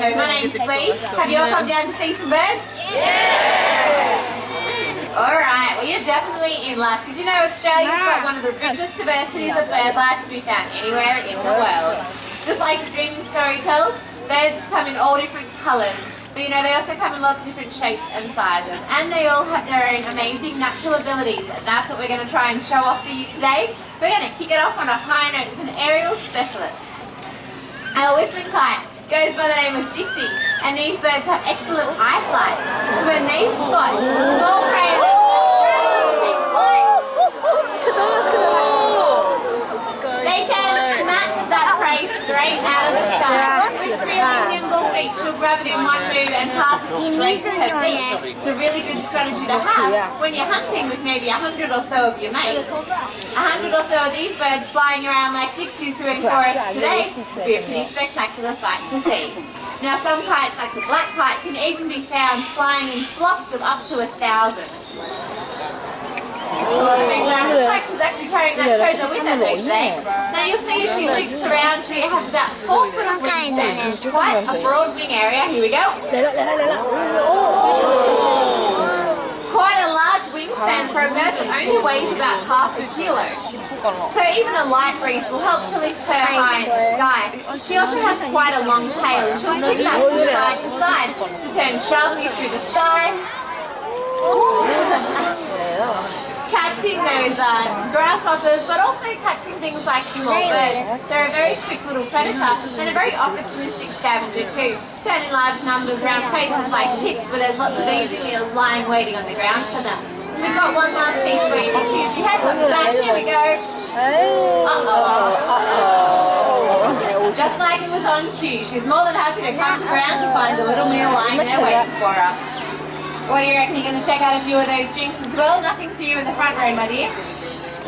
So my name's Lee. Have you all come down to see some birds? Yeah! Alright, well you're definitely in luck. Did you know Australia's got one of the richest diversities of bird life to be found anywhere in the world? Just like the dreaming story tells, birds come in all different colours. But you know, they also come in lots of different shapes and sizes. And they all have their own amazing natural abilities. And that's what we're going to try and show off for you today. We're going to kick it off on a high note with an aerial specialist. Our whistling kite goes by the name of Dixie. And these birds have excellent eyesight. So when they spot small prey, take flight. They can snatch that prey straight out of the sky. With really nimble feet, she'll grab it in one move and pass it straight to her feet. It's a really good strategy to have when you're hunting with maybe 100 or so of your mates. 100 or so of these birds flying around like Dixie's doing for us today would be a pretty spectacular sight to see. Now some kites, like the black kite, can even be found flying in flocks of up to 1,000. It's a lot of big ground. Looks like she's actually carrying that treasure with her today. Now you'll see as she loops around, she has about 4 foot of wingspan, quite a broad wing area. Here we go. Quite a large wingspan for a bird that only weighs about half a kilo. So even a light breeze will help to lift her high in the sky. She also has quite a long tail and she'll flick that from side to side to turn sharply through the sky. Catching those grasshoppers, but also catching things like small birds. They're a very quick little predator and a very opportunistic scavenger too, found in large numbers around places like ticks where there's lots of easy meals lying waiting on the ground for them. We've got one last piece for you, Dixie. As you head on the back, here we go. Just like it was on cue, she's more than happy to come to ground to find a little meal lying there waiting for her. What do you reckon? You're going to check out a few of those drinks as well? Nothing for you in the front row, my dear.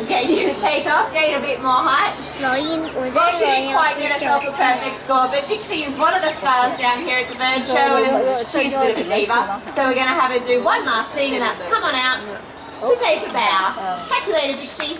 Okay, you can take off, gain a bit more height. Well, she didn't quite get herself a perfect score, but Dixie is one of the stars down here at the bird show and she's a bit of a diva. So we're going to have her do one last thing and that's come on out to take a bow. Catch you later, Dixie.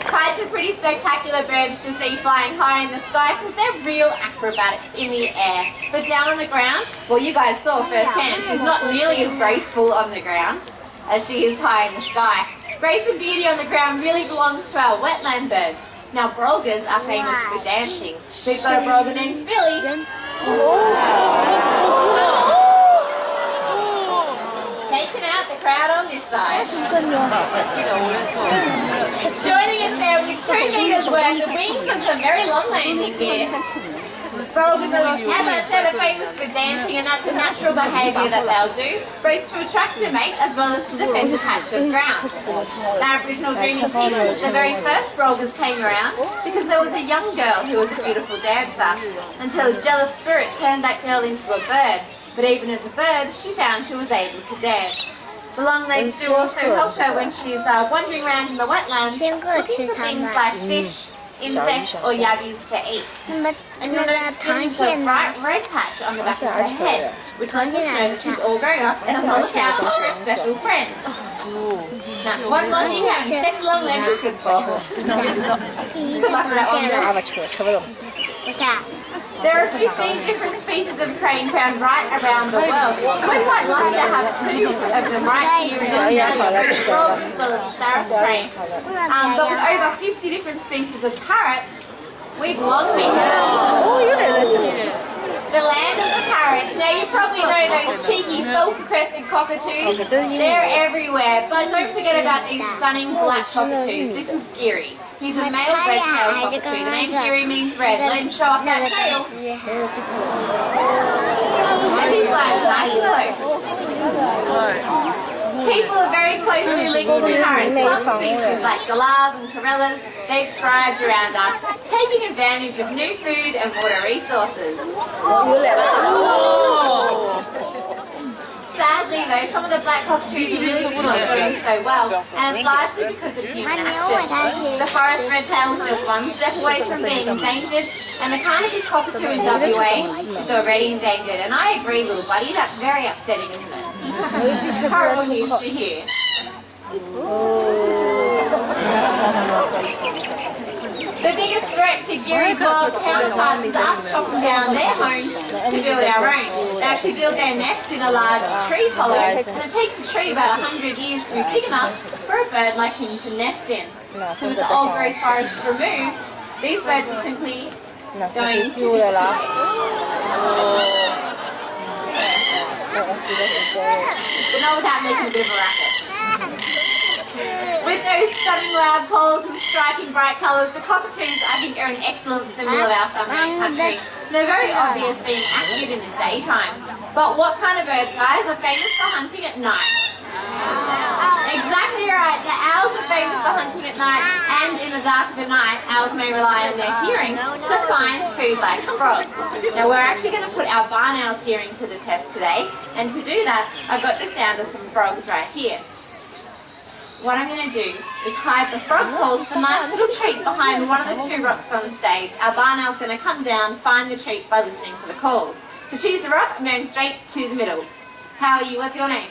Kites are pretty spectacular birds to see flying high in the sky because they're real acrobatics in the air. But down on the ground, well you guys saw firsthand, she's not nearly as graceful on the ground as she is high in the sky. Grace and beauty on the ground really belongs to our wetland birds. Now brolgas are famous for dancing. We've got a brolga named Billy. Taking out the crowd on this side. Joining us there with 2 meters worth of wings and some very long landing gear. Brolgas, as I said, are famous for dancing, and that's a natural behaviour that they'll do, both to attract a mate as well as to defend a patch of ground. Now, Aboriginal dreaming teaches that the very first brolgas came around because there was a young girl who was a beautiful dancer, until a jealous spirit turned that girl into a bird. But even as a bird, she found she was able to dance. The long legs do also help her when she's wandering around in the wetlands, looking for things like fish, insects or yabbies to eat. And you'll notice there's a bright red patch on the back of her head, which lets us know that she's all grown up and on the lookout for a special friend. That's one more thing having 6 long legs is good for. Good luck with that one, girl. There are 15 different species of crane found right around the world. We're quite lucky to have 2 of them right here in Australia, both the brolga as well as the Saris crane. But with over 50 different species of parrots, we've long been the land of the parrots. Now you probably know those cheeky sulphur-crested cockatoos. They're everywhere, but don't forget about these stunning black cockatoos. This is Geary. He's a male red-tailed cockatoo. The name Geary means red. Let him show off that tail. And he's nice and close. People are very closely linked to parrots. Some species like galahs and corellas, they've thrived around us, taking advantage of new food and water resources. Sadly though, some of the black cockatoos are really not doing so well, and it's largely because of human action. The forest red-tail is just one step away from being endangered, and the Carnaby's cockatoo in WA is already endangered. And I agree, little buddy, that's very upsetting, isn't it? Horrible news to hear. The biggest threat to Geary's wild counterparts is us chopping down their homes to build our own. They actually build their nest in a large tree hollow, and it takes a tree about 100 years to be big enough for a bird like him to nest in. So with the old growth forests removed, these birds are simply going to display. But not without making a bit of a racket. With those stunning loud calls and striking bright colours, the cockatoos I think are an excellent symbol of our submarine country. They're very obvious being active in the daytime. But what kind of birds, guys, are famous for hunting at night? Exactly right. The owls are famous for hunting at night, and in the dark of the night, owls may rely on their hearing to find food like frogs. Now we're actually going to put our barn owl's hearing to the test today, and to do that, I've got the sound of some frogs right here. What I'm going to do is hide the frog call to a nice little treat behind one of the two rocks on stage. Our barn owl's going to come down, find the treat by listening for the calls. To choose the rock, I'm going straight to the middle. How are you? What's your name?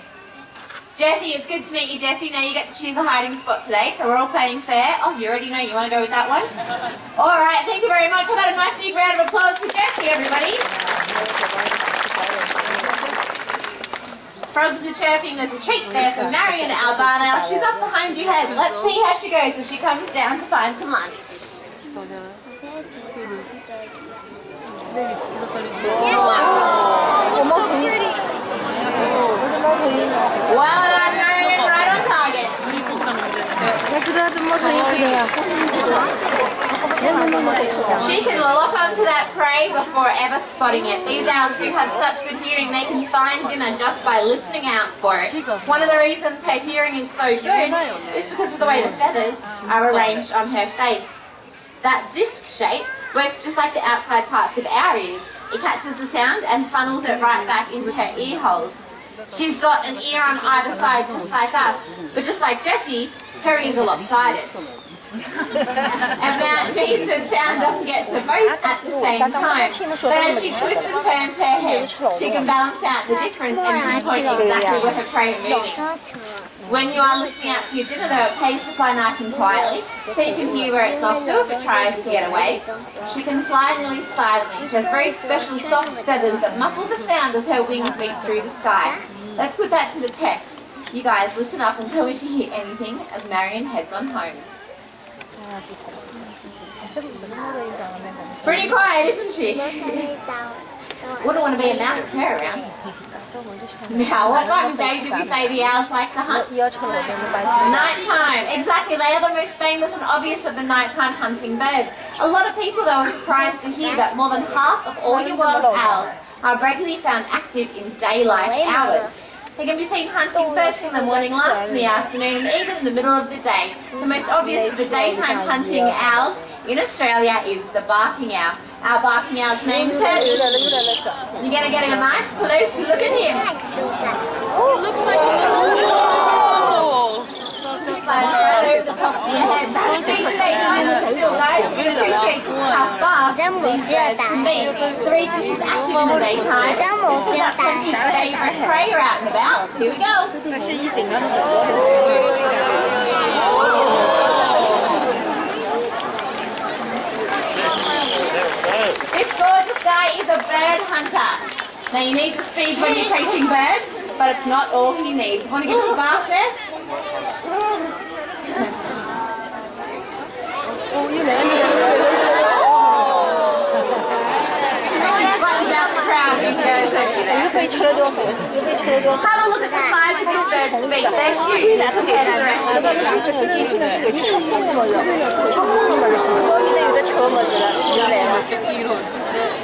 Jessie, it's good to meet you, Jessie. Now you get to choose the hiding spot today, so we're all playing fair. Oh, you already know you want to go with that one? All right, thank you very much. How about a nice big round of applause for Jessie, everybody? Frogs are chirping. There's a treat there for Marion, our barn owl. She's up behind you heads. Let's see how she goes as she comes down to find some lunch. Well done, Marion, right on target. She can lock onto that prey before ever spotting it. These owls do have such good hearing, they can find dinner just by listening out for it. One of the reasons her hearing is so good is because of the way the feathers are arranged on her face. That disc shape works just like the outside parts of our ears. It catches the sound and funnels it right back into her ear holes. She's got an ear on either side just like us, but just like Jessie, her ears are lopsided. And that means the sound doesn't get to both at the same time. But as she twists and turns her head, she can balance out the difference and pinpoint exactly where her prey are moving. When you are listening out for your dinner though, it pays to fly nice and quietly, so you can hear where it's off to if it tries to get away. She can fly nearly silently. She has very special soft feathers that muffle the sound as her wings beat through the sky. Let's put that to the test. You guys listen up and tell me if you hear anything as Marion heads on home. Pretty quiet, isn't she? Wouldn't want to be a mouse with her around. Now, what time of day do we say the owls like to hunt? Nighttime. Exactly, they are the most famous and obvious of the nighttime hunting birds. A lot of people, though, are surprised to hear that more than half of all your world's owls are regularly found active in daylight hours. They can be seen hunting first thing in the morning, last in the afternoon, and even in the middle of the day. The most obvious of the daytime hunting owls in Australia is the barking owl. Our barking owl's name is Herbie. You're going to get a nice close look at him. It looks like right over the tops of your head. Please stay nice and still, guys. We appreciate how fast these birds can be. The reason he's active in the daytime is because that's when his favourite prey are out and about. Here we go. This gorgeous guy is a bird hunter. Now you need the speed when you're chasing birds, but it's not all he needs. Want to give us a bath there? Really flattens out the crowd when he goes over there. Have a look at the size of this bird's feet. They're huge. That's compared to the rest of them.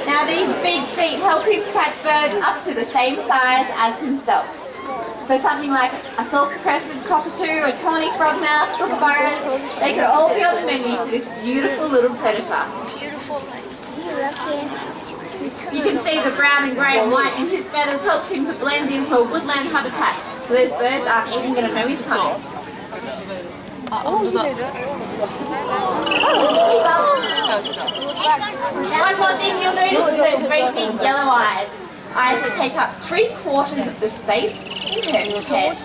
Now these big feet help him catch birds up to the same size as himself. So something like a sulphur-crested cockatoo, a tawny frogmouth, kookaburras, they could all be on the menu for this beautiful little predator. Beautiful. You can see the brown and grey and white in his feathers helps him to blend into a woodland habitat, so those birds aren't even going to know he's coming. One more thing you'll notice is those great big yellow eyes. Eyes that take up 3/4 of the space in Herbie's head.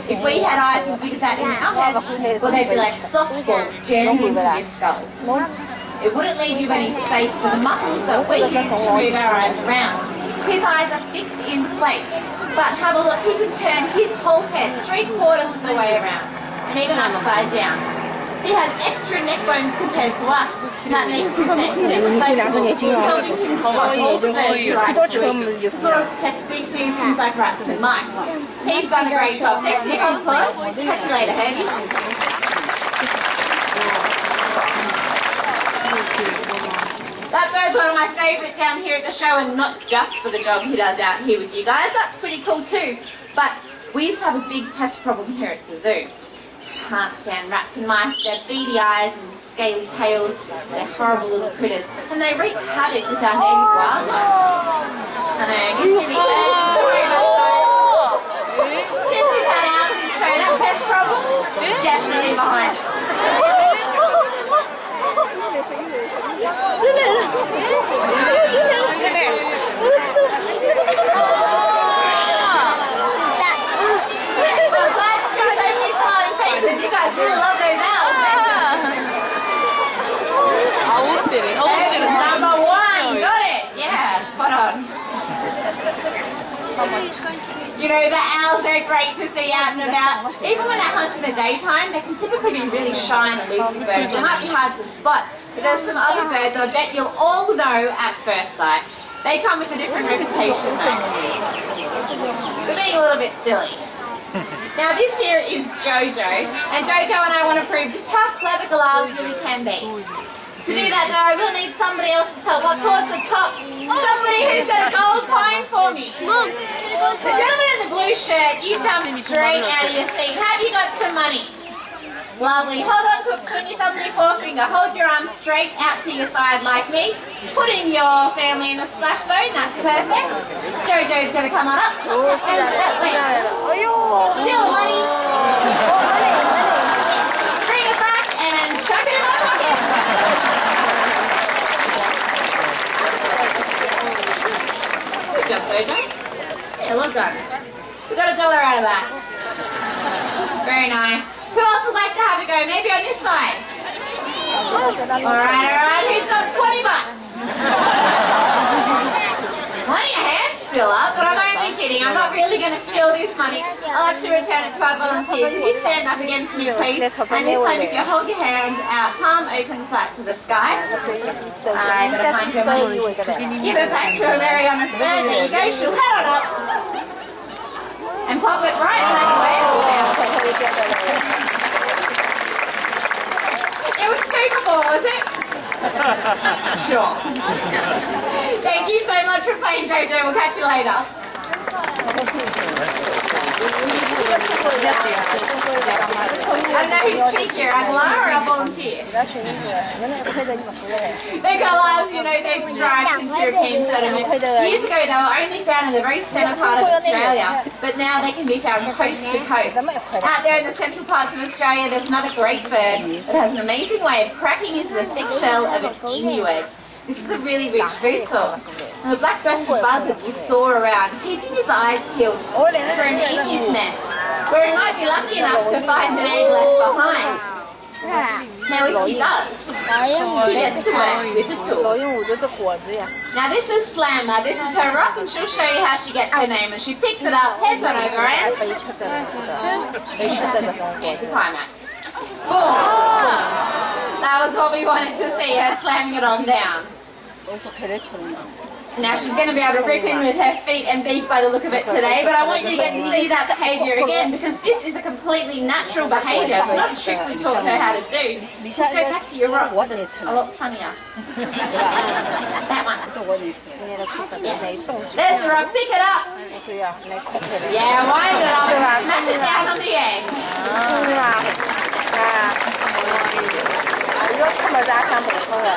If we had eyes as big as that in our heads, well they'd be like softballs jammed into your skull. It wouldn't leave you any space for the muscles that we use to move our eyes around. His eyes are fixed in place, but have a look, he can turn his whole head 3/4 of the way around, and even upside down. He has extra neck bones compared to us, and that makes his neck super flexible, helping him swallow all the birds he likes to eat, as well as pest species, things like rats and mice. He's done a great job. Thanks for your help, Catch you later, Herbie. That bird's one of my favourite down here at the show, and not just for the job he does out here with you guys. That's pretty cool too. But we used to have a big pest problem here at the zoo. Can't stand rats and mice. They're beady eyes and scaly tails. They're horrible little critters, and they wreak havoc with our native wildlife. I know, gives me the urge to worry about those. Since we've had ours in show, that pest problem definitely behind us. You guys really love those owls, don't you? There's number one. Got it. Yeah, spot on. You know, the owls, they're great to see out and about. Even when they hunt in the daytime, they can typically be really shy and elusive birds. They might be hard to spot, but there's some other birds I bet you'll all know at first sight. They come with a different reputation though. They're being a little bit silly. Now this here is Jojo, and Jojo and I want to prove just how clever galahs really can be. To do that though, I will need somebody else's help up towards the top. Somebody who's got a gold coin for me. Mom, the gentleman in the blue shirt, you jumped straight out of your seat. Have you got some money? Lovely. Hold on to it between your thumb and your forefinger. Hold your arm straight out to your side like me. Put in your family in the splash zone. That's perfect. Jojo's going to come on up. And that way. Still money. Bring it back and chuck it in my pocket. Good job, Jojo. Yeah, well done. We got $1 out of that. Very nice. Who else would like to have a go? Maybe on this side. Alright. Who's got $20? Plenty of hands still up, but I'm only kidding. I'm not really going to steal this money. I'll actually return it to our volunteer. Can you stand up again for me, please? And this time, if you hold your hands out, palm open flat to the sky. I'm going to find your money. Give it back to a very honest bird. There you go. She'll head on up. And pop it right back away. It was 2 before, was it? Sure. Thank you so much for playing, Jojo. We'll catch you later. I don't know who's cheekier, Angela or our volunteer. They're galahs, you know, they've thrived since European settlement. Years ago they were only found in the very centre part of Australia, but now they can be found coast to coast. Out there in the central parts of Australia, there's another great bird that has an amazing way of cracking into the thick shell of an emu egg. This is a really rich food source. And the black-breasted buzzard will soar around, keeping his eyes peeled for an emu's nest, where he might be lucky enough to find an egg left behind. Now if he does, he gets to work with a tool. Now this is Slammer, this is her rock, and she'll show you how she gets her name. And she picks it up, heads on over and anticlimax. Boom! That was what we wanted to see, her slamming it on down. Now she's going to be able to rip in with her feet and beak by the look of it today, but I want you to get to see that behaviour again, because this is a completely natural behaviour. It's not strictly taught her how to do. Go back to your rock, it's a lot funnier. That one. Yes. There's the rock, pick it up. Yeah, wind it up and smash it down on the egg. 如果出门大家想补充的。